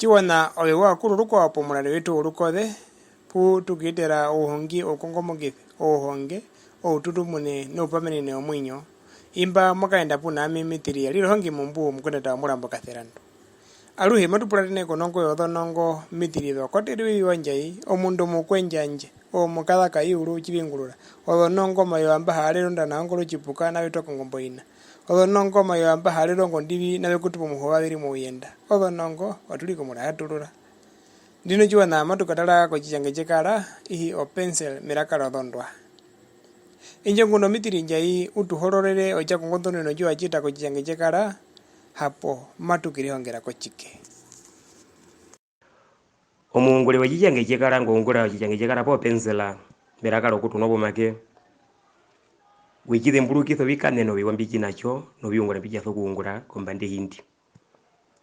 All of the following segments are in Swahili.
chiwana owe wa kururuko apo mulale wetu urukothe pu tukitera uhongi ukongomogithi uhonge oututumune nupamenene omwinyo imba mwakaenda puna amimitiria lilo hongi mumbu mkwendeta murambo katherando aluhe matupulatine konongo yothonongo mitiri thokotiri iwanjai omundu mukwenjanje omukathaka iuru chivingulula othonongo mayo amba halero ndanangolo chipuka nawe tokongomboina othonongo mayo amba halero ngondivi nawe kutupo muhowathiri muyenda othonongo watuliko murahatulura ndino chiwana matukatala kochichange chekala ihi opensel mirakala othondwa inje nguno mitiri njai utuholorere ocha kongothoneno chiwa chita kochichange chekala hapo matukirihongera kochike omungule wachichange chekala ngongula wachichange chekala po pensela mirakala okutunobo make wichithe mbulukitho vikaneno viwambiki nacho noviungula mpichaso kuungula kombande hindi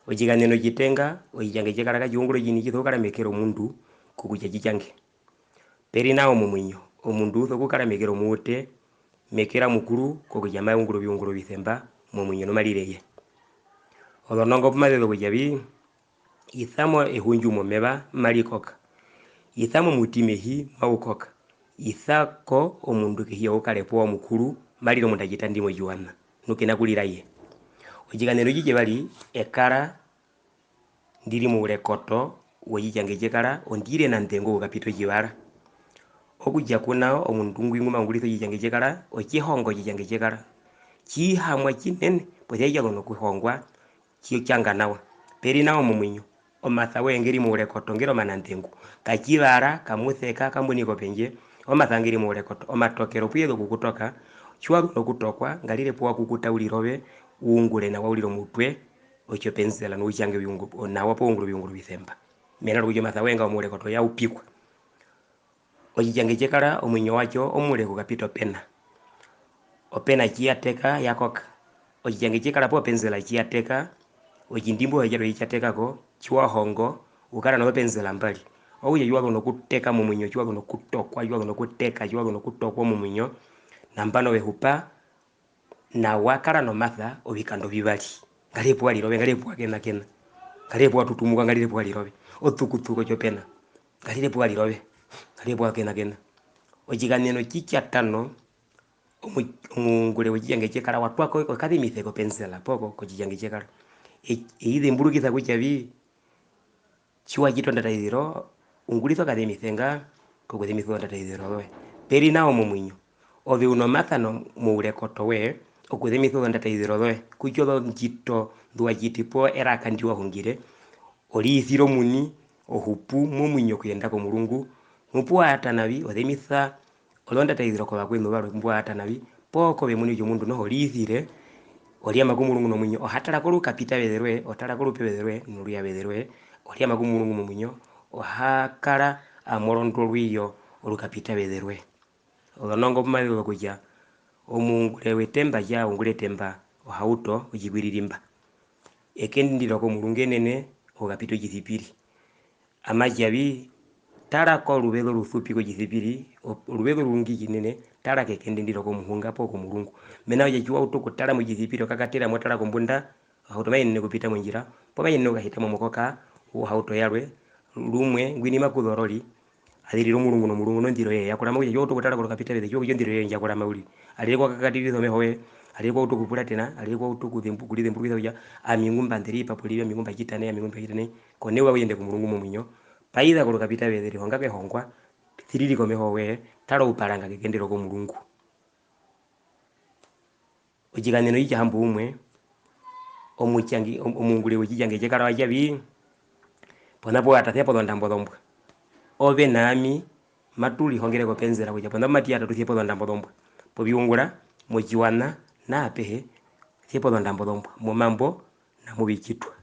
ochikaneno chitenga ochichange chekala kachiungula chini chitho kalamekero mundu kukucha chichange peri nawo mumwinyo omundu utho kukalamekero muute mekera mukuru kokucha maungulo viungulo vithemba mumwinyo nomalireye othonongo pumathetho kuchavi ithamo ehunjumo meva malikoka ithamo mutimehi maukoka ithako omundu kihia ukalepoa mukuru maliro mundu achita ndimo chiwana nukena kuliraye ochikaneno chiche vali ekala ndiri muulekoto wechichange chekala ondire na ntengo ukapito chivala okuja kunao omundu ngwingu maungulitho chichange chekala ochihongo chichange chekala chihamwa chinene pothaichakono kuhongwa chichanganawa peri nawo mumwinyo omatha wengeri muulekoto ngero manantengu kachivala kamutheka kambuniko penje omatha ngeri muulekoto omatokero puyetho kukutoka chiwakuno kutokwa ngalile puwa kukutaulirobe uungule na wauliro mutwe ocho pensela no uchange viungu na wapo uungulu viungu vithemba mena lujo matha wenga omulekoto ya upikwa ochichange chekala omwinyo wacho omuleko kapito pena opena chiateka yakoka ochichange chekala po pensela chiateka ochindimbo hejalo ichatekako chiwahongo ukala no pensela mbali ouye yuwago no kuteka mumwinyo chiwago no kutokwa yuwago no kuteka yuwago no kutokwa mumwinyo nambano wehupa na wakala no matha obikando bibali ngalepo walirobe ngalepo akena kena ngalepo atutumuka ngalepo walirobe otukutuko chopena ngalepo walirobe ngalepo akena kena ochikaneno chichatano omungule wechichange chekala watwako kadimitheko pensela poko kochichange chekala eithe mbulukitha kuchavi chiwa chitonda taithiro ungulitho kademithenga kokuthemitho ndataithiro peri nawo mumwinyo ovi uno mathano muulekoto we okuthemitho ndataithiro we kuchotho njito ndua chitipo era kandiwa hungire oli ithiro muni ohupu mumwinyo kuyenda ko mulungu mupuwa atanavi othemitha olonda taithiro kwa kwenu balo mpuwa atanavi poko bemuni jo mundu no olithire olia makumulungu no mwinyo ohatala ko lukapita betherwe otala ko lupe betherwe nulia betherwe olia makumulungu no mwinyo ohakala amorondo lwiyo olukapita betherwe othonongo pumathetho kucha omungule wetemba ya ungule temba ohauto ujibwiririmba ekendindiro ko mulungu enene okapito jithipiri amajavi tala ko lubetho luthupi ko jithipiri lubetho lungi jinene tala kekendindiro ko muhunga po ko mulungu mena je chiwa utuko tala mu jithipiri kakatira motala ko mbunda auto mayene kupita munjira po mayene kahita mu mukoka auto yalwe lumwe ngwini makudhoroli athiriro mulungu no ndiro ye yakora mu yo utuko tala ko kapita bethe yo ndiro ye yakora mauli alikuwa kakatiri thome hoye alikuwa utuko pula tena alikuwa utuko kulithe mbukitho ya amingumba ndiri papulivya mingumba kitane konewa uyende ku mulungu mumwinyo paitha ko kapita bethe honga ke hongwa thiriri ko mehowe talo upalanga kekendero ko mulungu ochikaneno icha hambu umwe omuchangi omungule wechichange chekala wachavi ponapo atathia po ndambo thombwa ove nami matuli hongere ko pensela kucha pona mati atatuthia po ndambo thombwa po biungula mochiwana na apehe thiepo ndambo thombwa mo mambo na mubichitwa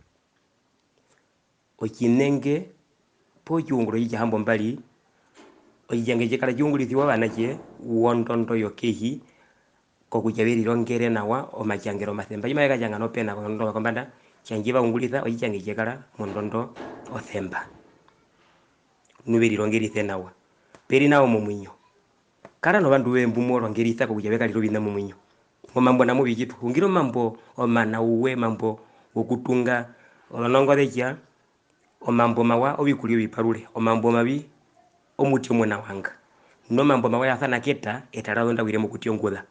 ochinenge po chiungulo icha hambo mbali ochichange chekala chiungulithiwa banache wondondo yokehi kokuchabiriro ngere nawa omachangero mathemba imaeka changa no pena ko ndo kombanda changiva ungulitha ochichange chekala mondondo othemba nubiriro ngeri thenawa peri nawo mumwinyo kala no bandu bembu moro ngeri thako kuchabeka liro bina mumwinyo mo mambo na mubijitu ungiro mambo omana uwe mambo okutunga olonongo deja omambo mawa obikurio biparure omambo mabi omuti omwana wanga no mambo mawa yathana keta etarado ndawire mukutio ngoda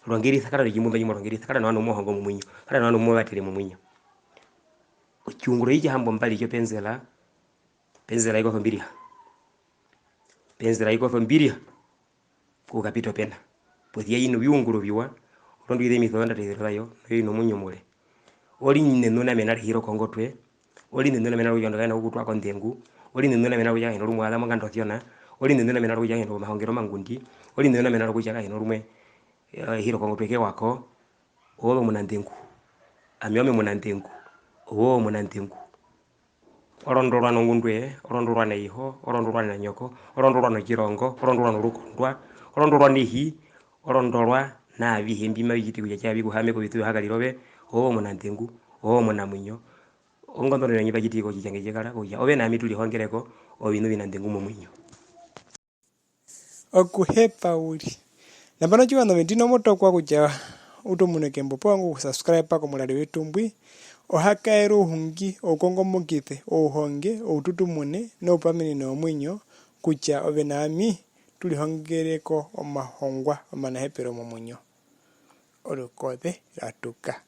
rongeri sakara rijimumba nyimo rongeri sakara no muhongo mumunyo sakara no mubatire mumunyo okiunguro iki hambo mbali cyo penzela iko fambiria ku kapito pena podia ino biunguro biwa rondo ide mithonda tirayo no munyo mole oli nyine no na menari hiro kongotwe oli nendo na menaro yonda kana ukutwa kondengu oli nendo na menaro yanga no rumwala mangando thiona oli nendo na menaro yanga no mahongero mangundi oli nendo na menaro kujaga no rumwe hiro kongotwe ke wako olo munandengu amiome munandengu o munandengu orondorwa no ngundwe orondorwa na iho orondorwa na nyoko orondorwa no kirongo orondorwa no rukondwa orondorwa nihi orondorwa na bihimbi mabigiti kuja cyabi guhame ko bitu hagalirobe o munandengu o munamunyo ongondo ne nyiba giti ko kijange jegara ko ya obe na mituli hongereko obinu binandengu mumunyo okuhepa uli nambano chiwano bendino moto kwa kuja utomuneke mbopo wangu subscribe pako mulali wetu mbwi ohakaero hungi okongomokithe ohonge oututumune no pamini no mwinyo kucha obe nami tulihongereko omahongwa omanahepero mumunyo olukothe ratuka